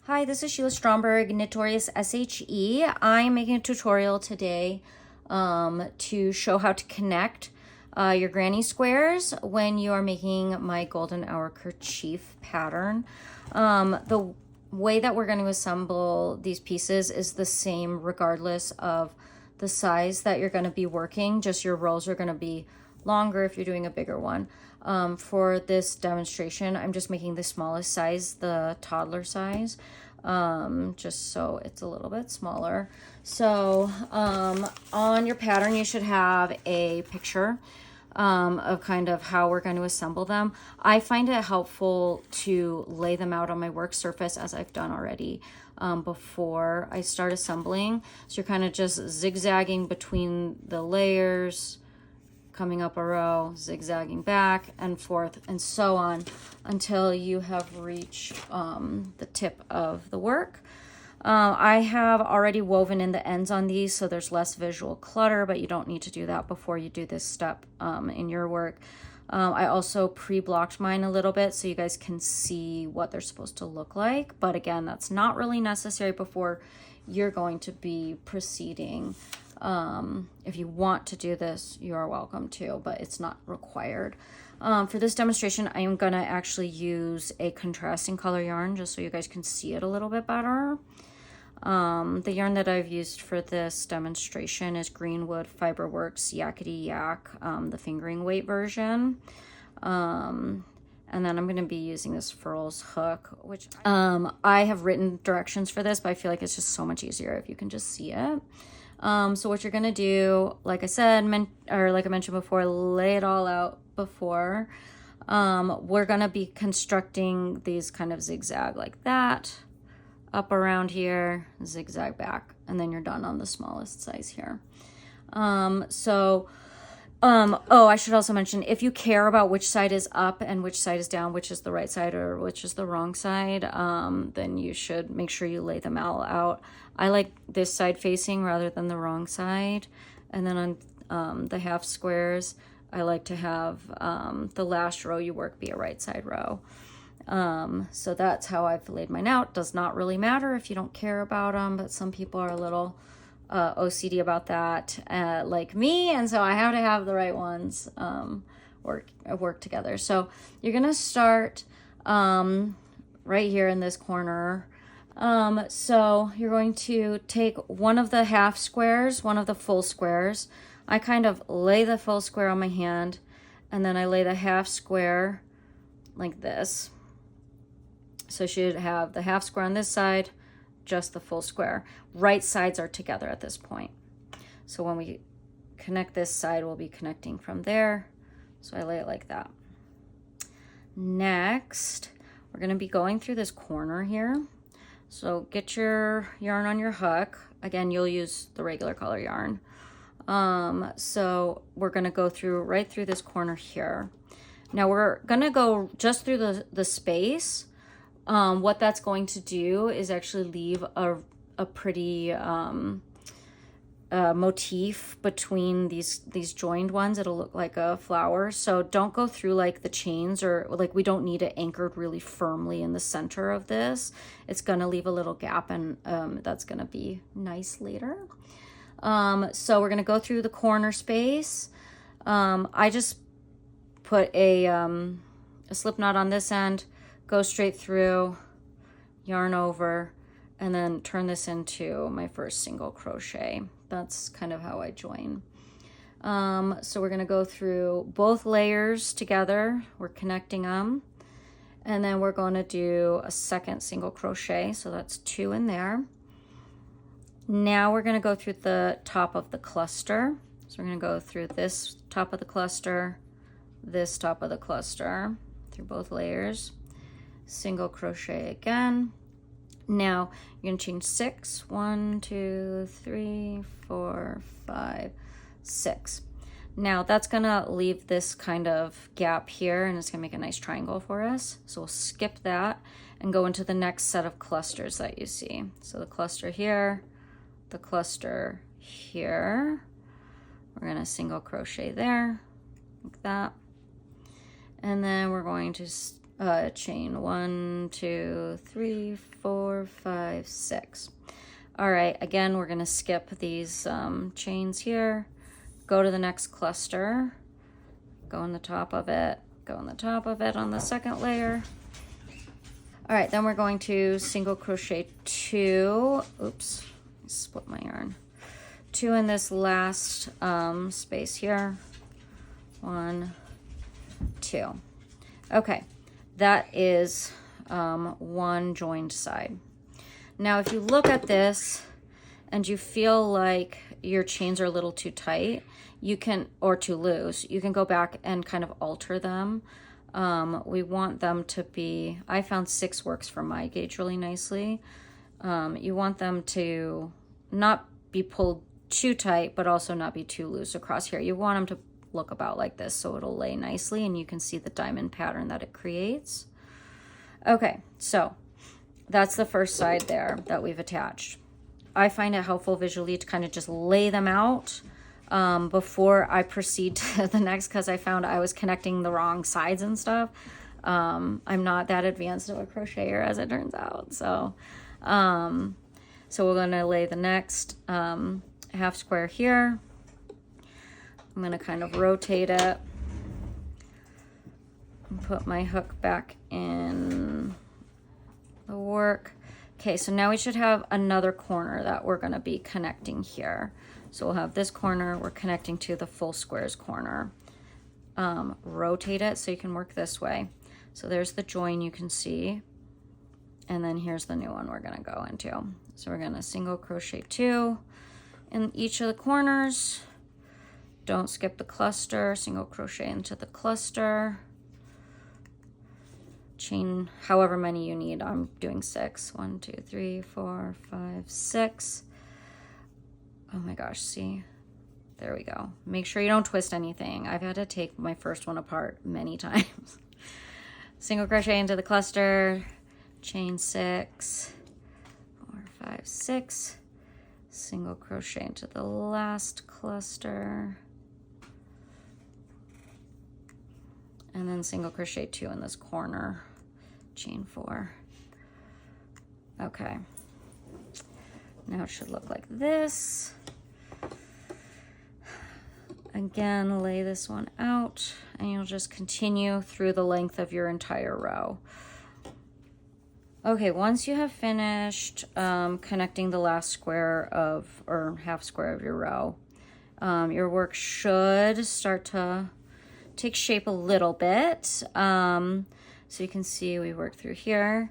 Hi, this is Sheila Stromberg, Knitorious SHE. I'm making a tutorial today to show how to connect your granny squares when you are making my golden hour kerchief pattern. The way that we're going to assemble these pieces is the same regardless of the size that you're going to be working, just your rows are going to be longer if you're doing a bigger one. For this demonstration, I'm just making the smallest size, the toddler size, just so it's a little bit smaller. So on your pattern, you should have a picture of kind of how we're going to assemble them. I find it helpful to lay them out on my work surface as I've done already before I start assembling. So you're kind of just zigzagging between the layers, coming up a row, zigzagging back and forth and so on until you have reached the tip of the work. I have already woven in the ends on these so there's less visual clutter, but you don't need to do that before you do this step in your work. I also pre-blocked mine a little bit so you guys can see what they're supposed to look like, but again, that's not really necessary before you're going to be proceeding. If you want to do this, you are welcome to, but it's not required. For this demonstration, I am gonna actually use a contrasting color yarn just so you guys can see it a little bit better. The yarn that I've used for this demonstration is Greenwood Fiberworks Yakety Yak, the fingering weight version. And then I'm going to be using this Furls hook, which I have written directions for this, but I feel like it's just so much easier if you can just see it. So what you're going to do, like I said, like I mentioned before, lay it all out before. We're going to be constructing these kind of zigzag like that, up around here, zigzag back, and then you're done on the smallest size here. Oh, I should also mention, if you care about which side is up and which side is down, which is the right side or which is the wrong side, then you should make sure you lay them all out. I like this side facing rather than the wrong side. And then on the half squares, I like to have the last row you work be a right side row. So that's how I've laid mine out. Does not really matter if you don't care about them, but some people are a little OCD about that, like me, and so I have to have the right ones work together. So you're gonna start right here in this corner. So you're going to take one of the half squares, one of the full squares. I kind of lay the full square on my hand, and then I lay the half square like this. So you should have the half square on this side, just the full square. Right sides are together at this point. So when we connect this side, we'll be connecting from there. So I lay it like that. Next, we're going to be going through this corner here. So get your yarn on your hook. Again, you'll use the regular color yarn. So we're going to go right through this corner here. Now we're going to go just through the space. What that's going to do is actually leave a pretty motif between these joined ones. It'll look like a flower. So don't go through like the chains, or like we don't need it anchored really firmly in the center of this. It's going to leave a little gap, and that's going to be nice later. So we're going to go through the corner space. I just put a slip knot on this end, go straight through, yarn over, and then turn this into my first single crochet. That's kind of how I join. So we're gonna go through both layers together. We're connecting them. And then we're gonna do a second single crochet. So that's 2 in there. Now we're gonna go through the top of the cluster. So we're gonna go through this top of the cluster, this top of the cluster, through both layers. Single crochet again. Now you're gonna chain 6. 1, 2, 3, 4, 5, 6. Now that's gonna leave this kind of gap here, and it's gonna make a nice triangle for us. So we'll skip that and go into the next set of clusters that you see. So the cluster here, the cluster here. We're gonna single crochet there, like that. And then we're going to chain. 1, 2, 3, 4, 5, 6. All right, again, we're gonna skip these chains here, go to the next cluster, go on the top of it, go on the top of it on the second layer. All right, then we're going to single crochet 2, oops, split my yarn, 2 in this last space here, 1, 2. Okay, that is one joined side. Now, if you look at this and you feel like your chains are a little too tight, you can, or too loose, you can go back and kind of alter them. We want them to be, I found 6 works for my gauge really nicely. You want them to not be pulled too tight, but also not be too loose across here. You want them to look about like this so it'll lay nicely and you can see the diamond pattern that it creates. Okay, so that's the first side there that we've attached. I find it helpful visually to kind of just lay them out before I proceed to the next, because I found I was connecting the wrong sides and stuff. I'm not that advanced of a crocheter as it turns out. So we're gonna lay the next half square here. I'm gonna kind of rotate it and put my hook back in the work. Okay, so now we should have another corner that we're gonna be connecting here. So we'll have this corner, we're connecting to the full squares corner. Rotate it so you can work this way. So there's the join you can see. And then here's the new one we're gonna go into. So we're gonna single crochet 2 in each of the corners. Don't skip the cluster, single crochet into the cluster. Chain however many you need. I'm doing 6. 1, 2, 3, 4, 5, 6. Oh my gosh, see? There we go. Make sure you don't twist anything. I've had to take my first one apart many times. Single crochet into the cluster, chain 6, 4, 5, 6. Single crochet into the last cluster. And then single crochet 2 in this corner, chain 4. Okay, now it should look like this. Again, lay this one out and you'll just continue through the length of your entire row. Okay, once you have finished connecting the last square of, or half square of your row, your work should start to take shape a little bit. So you can see we work through here.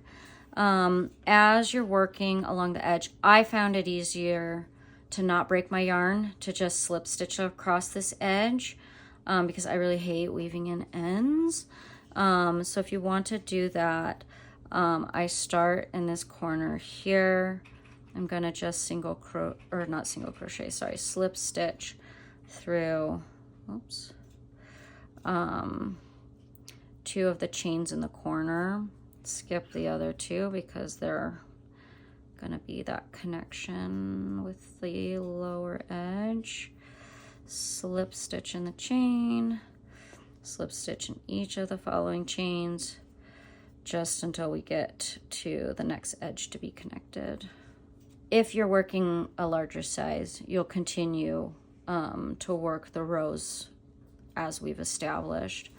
As you're working along the edge, I found it easier to not break my yarn, to just slip stitch across this edge because I really hate weaving in ends. So if you want to do that, I start in this corner here. I'm gonna just slip stitch through, oops, 2 of the chains in the corner. Skip the other 2 because they're gonna be that connection with the lower edge. Slip stitch in the chain, slip stitch in each of the following chains, just until we get to the next edge to be connected. If you're working a larger size, you'll continue to work the rows as we've established.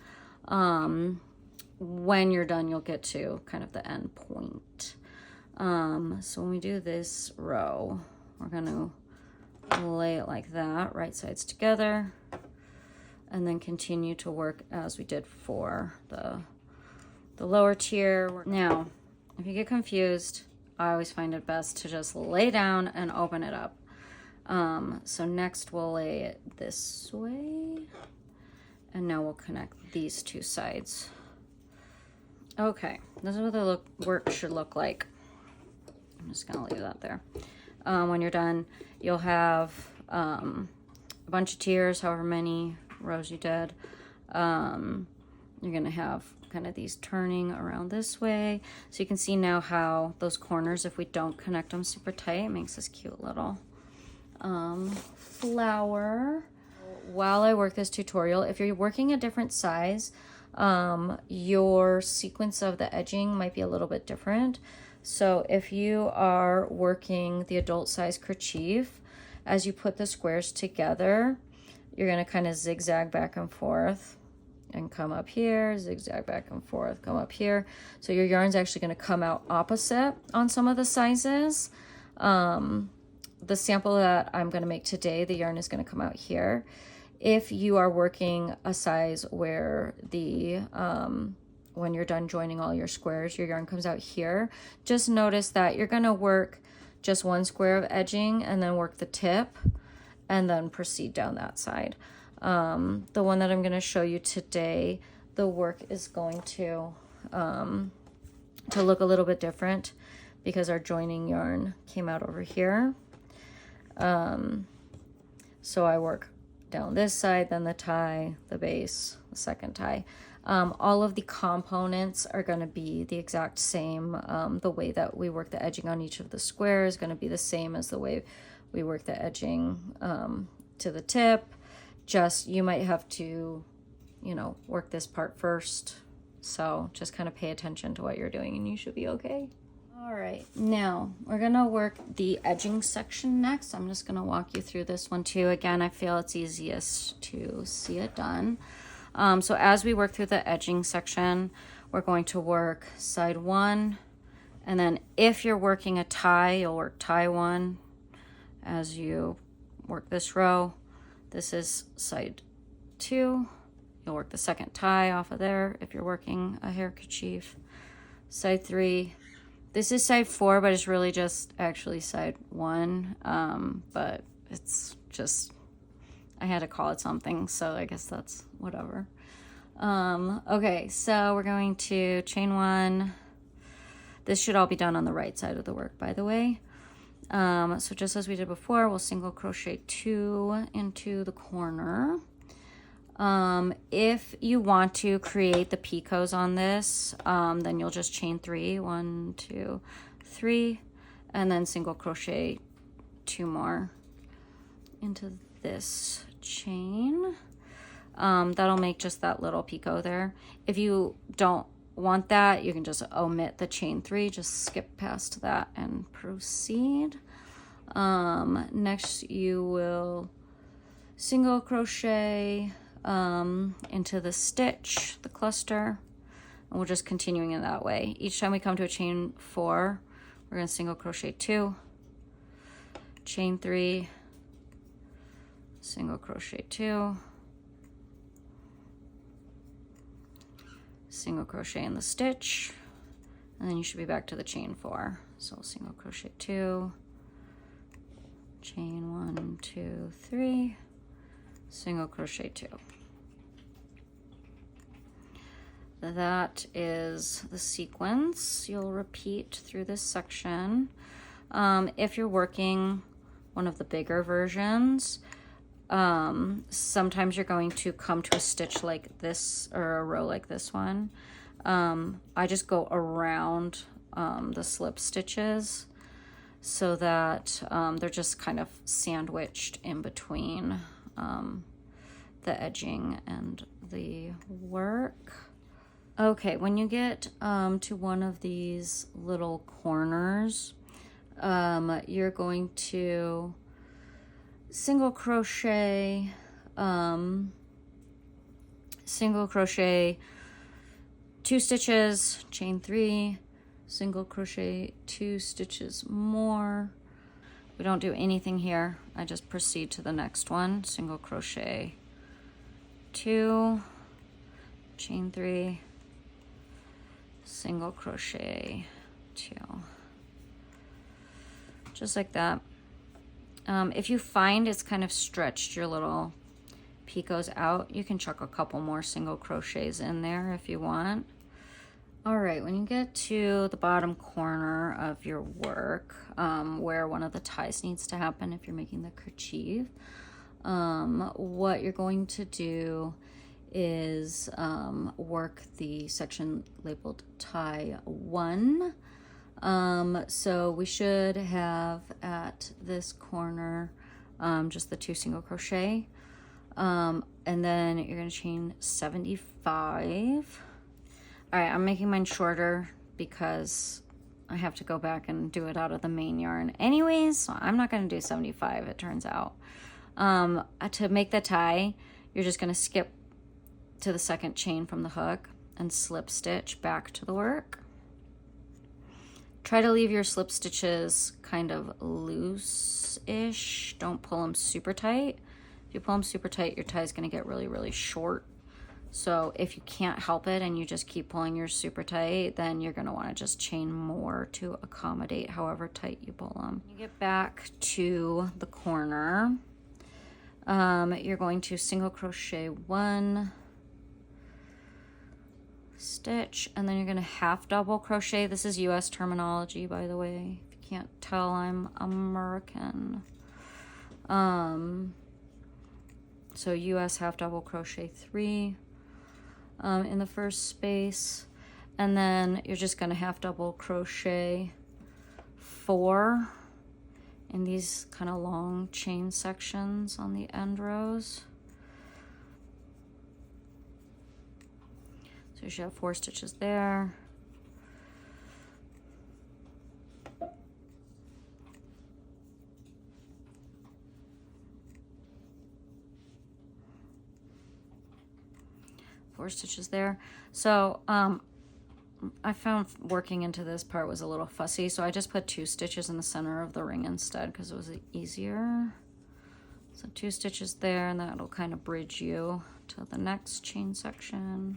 When you're done, you'll get to kind of the end point. So when we do this row, we're gonna lay it like that, right sides together, and then continue to work as we did for the lower tier. Now, if you get confused, I always find it best to just lay down and open it up. So next we'll lay it this way, and now we'll connect these 2 sides. Okay, this is what the work should look like. I'm just gonna leave that there. When you're done, you'll have a bunch of tiers, however many rows you did. You're gonna have kind of these turning around this way. So you can see now how those corners, if we don't connect them super tight, it makes this cute little flower. While I work this tutorial, if you're working a different size, your sequence of the edging might be a little bit different. So if you are working the adult size kerchief, as you put the squares together, you're going to kind of zigzag back and forth and come up here, zigzag back and forth, come up here. So your yarn's actually going to come out opposite on some of the sizes. The sample that I'm going to make today, the yarn is going to come out here. If you are working a size where the when you're done joining all your squares, your yarn comes out here, just notice that you're going to work just one square of edging and then work the tip and then proceed down that side. The one that I'm going to show you today, the work is going to look a little bit different because our joining yarn came out over here. So I work down this side, then the tie, the base, the second tie. All of the components are going to be the exact same. The way that we work the edging on each of the squares is going to be the same as the way we work the edging to the tip. Just you might have to, you know, work this part first. So just kind of pay attention to what you're doing and you should be okay. All right, now we're gonna work the edging section next. I'm just gonna walk you through this one too. Again, I feel it's easiest to see it done. So as we work through the edging section, we're going to work side one, and then if you're working a tie, you'll work tie one as you work this row. This is side two. You'll work the second tie off of there if you're working a hair kerchief. Side three. This is side four, but it's really just actually side one. But it's just, I had to call it something, so I guess that's whatever. Okay, so we're going to chain one. This should all be done on the right side of the work, by the way. So just as we did before, we'll single crochet 2 into the corner. If you want to create the picots on this, then you'll just chain 3, 1, 2, 3, and then single crochet 2 more into this chain. That'll make just that little picot there. If you don't want that, you can just omit the chain 3, just skip past that and proceed. Next you will single crochet into the stitch, the cluster, and we're just continuing in that way. Each time we come to a chain 4, we're going to single crochet 2, chain 3, single crochet 2, single crochet in the stitch, and then you should be back to the chain 4. So single crochet 2, chain 1, 2, 3, single crochet 2. That is the sequence you'll repeat through this section. If you're working one of the bigger versions, sometimes you're going to come to a stitch like this or a row like this one. I just go around the slip stitches so that they're just kind of sandwiched in between the edging and the work. Okay, when you get to one of these little corners, you're going to single crochet 2 stitches, chain 3, single crochet 2 stitches more. We don't do anything here. I just proceed to the next one. Single crochet 2, chain 3, single crochet 2. Just like that. If you find it's kind of stretched your little picots out, you can chuck a couple more single crochets in there if you want. All right, when you get to the bottom corner of your work, where one of the ties needs to happen if you're making the kerchief, what you're going to do is work the section labeled tie 1. So we should have at this corner just the 2 single crochet. and then you're gonna chain 75. All right, I'm making mine shorter because I have to go back and do it out of the main yarn anyways, so I'm not gonna do 75, it turns out. To make the tie, you're just gonna skip to the second chain from the hook and slip stitch back to the work. Try to leave your slip stitches kind of loose-ish. Don't pull them super tight. If you pull them super tight, your tie is gonna get really, really short. So if you can't help it and you just keep pulling yours super tight, then you're gonna wanna just chain more to accommodate however tight you pull them. When you get back to the corner, you're going to single crochet 1 stitch, and then you're going to half double crochet. This is US terminology, by the way, if you can't tell, I'm American. So US half double crochet 3 in the first space, and then you're just going to half double crochet 4 in these kind of long chain sections on the end rows. So you should have 4 stitches there. Four stitches there. So I found working into this part was a little fussy, so I just put 2 stitches in the center of the ring instead because it was easier. So 2 stitches there, and that'll kind of bridge you to the next chain section,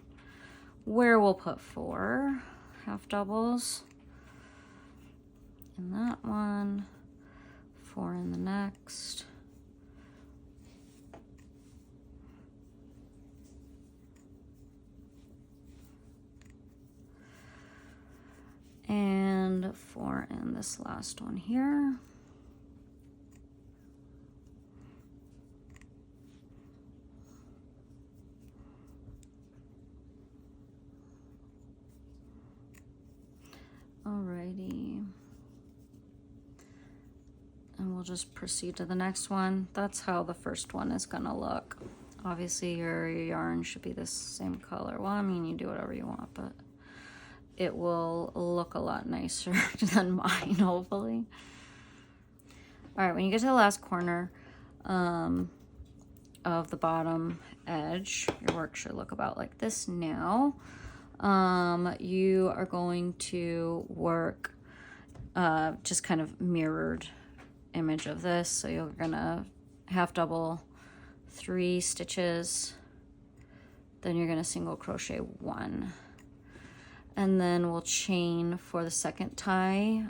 where we'll put 4 half doubles in that one, 4 in the next, and 4 in this last one here. Alrighty, and we'll just proceed to the next one. That's how the first one is gonna look. Obviously your yarn should be the same color. Well, I mean, you do whatever you want, but it will look a lot nicer than mine, hopefully. All right, when you get to the last corner of the bottom edge, your work should look about like this now. You are going to work just kind of mirrored image of this. So you're gonna half double 3 stitches, then you're gonna single crochet 1, and then we'll chain for the second tie.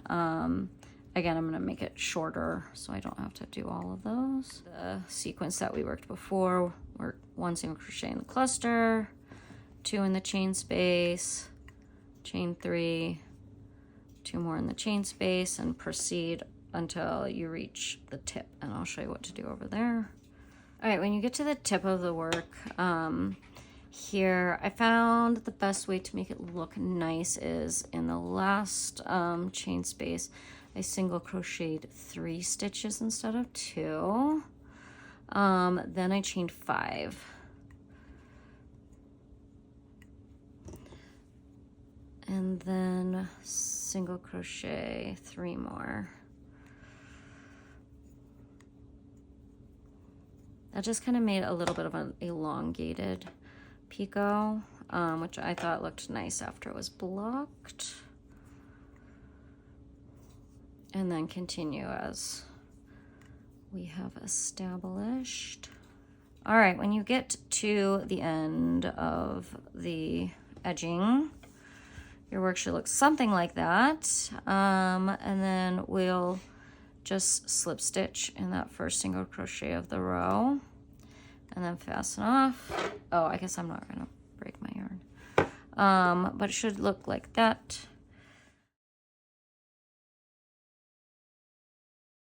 Again, I'm gonna make it shorter so I don't have to do all of those. The sequence that we worked before, work 1 single crochet in the cluster, 2 in the chain space, chain 3, 2 more in the chain space, and proceed until you reach the tip, and I'll show you what to do over there. All right, when you get to the tip of the work, here I found the best way to make it look nice is in the last chain space, I single crocheted 3 stitches instead of 2. Then I chained 5. And then single crochet 3 more. That just kind of made a little bit of an elongated picot, which I thought looked nice after it was blocked. And then continue as we have established. All right, when you get to the end of the edging, your work should look something like that. And then we'll just slip stitch in that first single crochet of the row and then fasten off. Oh, I guess I'm not gonna break my yarn. But it should look like that.